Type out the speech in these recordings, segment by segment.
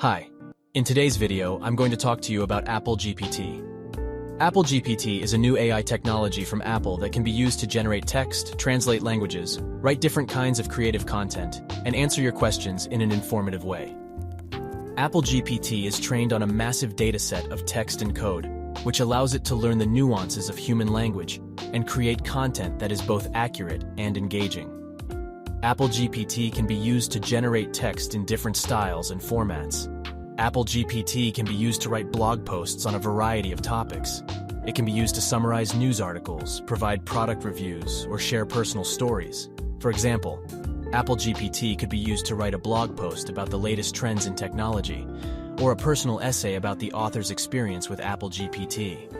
Hi. In today's video, I'm going to talk to you about Apple GPT. Apple GPT is a new AI technology from Apple that can be used to generate text, translate languages, write different kinds of creative content, and answer your questions in an informative way. Apple GPT is trained on a massive dataset of text and code, which allows it to learn the nuances of human language and create content that is both accurate and engaging. Apple GPT can be used to generate text in different styles and formats. Apple GPT can be used to write blog posts on a variety of topics. It can be used to summarize news articles, provide product reviews, or share personal stories. For example, Apple GPT could be used to write a blog post about the latest trends in technology, or a personal essay about the author's experience with Apple GPT.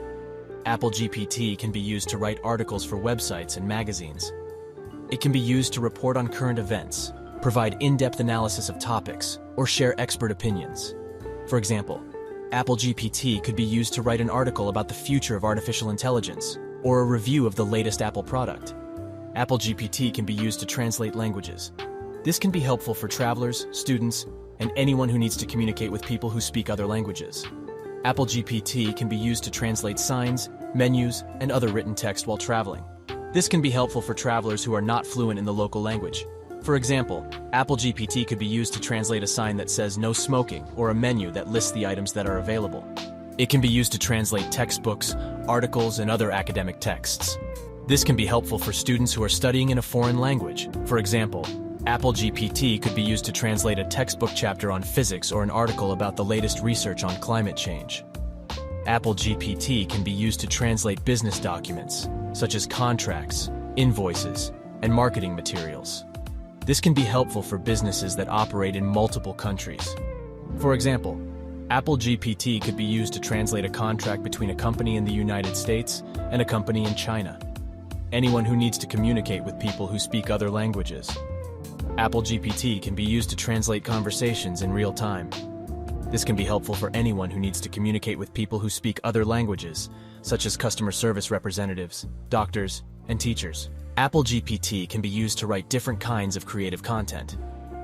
Apple GPT can be used to write articles for websites and magazines. It can be used to report on current events, provide in-depth analysis of topics, or share expert opinions. For example, Apple GPT could be used to write an article about the future of artificial intelligence, or a review of the latest Apple product. Apple GPT can be used to translate languages. This can be helpful for travelers, students, and anyone who needs to communicate with people who speak other languages. Apple GPT can be used to translate signs, menus, and other written text while traveling. This can be helpful for travelers who are not fluent in the local language. For example, Apple GPT could be used to translate a sign that says no smoking or a menu that lists the items that are available. It can be used to translate textbooks, articles, and other academic texts. This can be helpful for students who are studying in a foreign language. For example, Apple GPT could be used to translate a textbook chapter on physics or an article about the latest research on climate change. Apple GPT can be used to translate business documents, such as contracts, invoices, and marketing materials. This can be helpful for businesses that operate in multiple countries. For example, Apple GPT could be used to translate a contract between a company in the United States and a company in China. Anyone who needs to communicate with people who speak other languages. Apple GPT can be used to translate conversations in real time. This can be helpful for anyone who needs to communicate with people who speak other languages, such as customer service representatives, doctors, and teachers. Apple GPT can be used to write different kinds of creative content.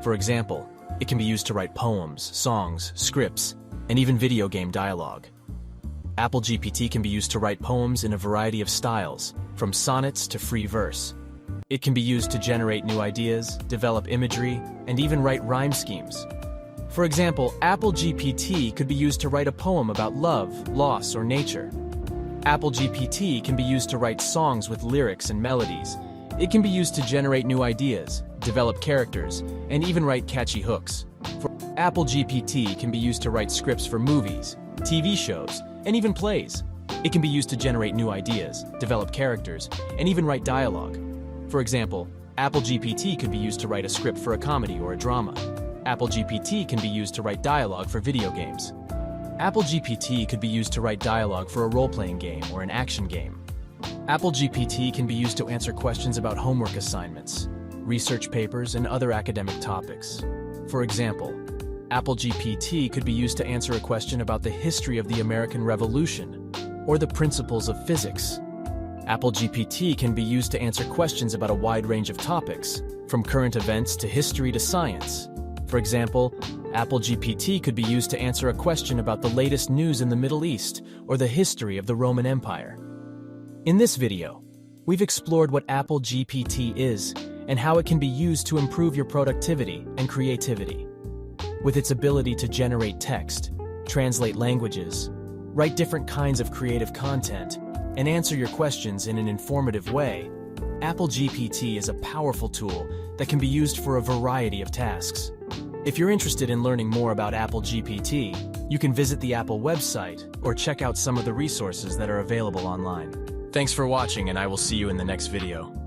For example, it can be used to write poems, songs, scripts, and even video game dialogue. Apple GPT can be used to write poems in a variety of styles, from sonnets to free verse. It can be used to generate new ideas, develop imagery, and even write rhyme schemes. For example, Apple GPT could be used to write a poem about love, loss, or nature. Apple GPT can be used to write songs with lyrics and melodies. It can be used to generate new ideas, develop characters, and even write catchy hooks. Apple GPT can be used to write scripts for movies, TV shows, and even plays. It can be used to generate new ideas, develop characters, and even write dialogue. For example, Apple GPT could be used to write a script for a comedy or a drama. Apple GPT can be used to write dialogue for video games. Apple GPT could be used to write dialogue for a role-playing game or an action game. Apple GPT can be used to answer questions about homework assignments, research papers, and other academic topics. For example, Apple GPT could be used to answer a question about the history of the American Revolution or the principles of physics. Apple GPT can be used to answer questions about a wide range of topics, from current events to history to science. For example, Apple GPT could be used to answer a question about the latest news in the Middle East or the history of the Roman Empire. In this video, we've explored what Apple GPT is and how it can be used to improve your productivity and creativity. With its ability to generate text, translate languages, write different kinds of creative content, and answer your questions in an informative way, Apple GPT is a powerful tool that can be used for a variety of tasks. If you're interested in learning more about Apple GPT, you can visit the Apple website or check out some of the resources that are available online. Thanks for watching, and I will see you in the next video.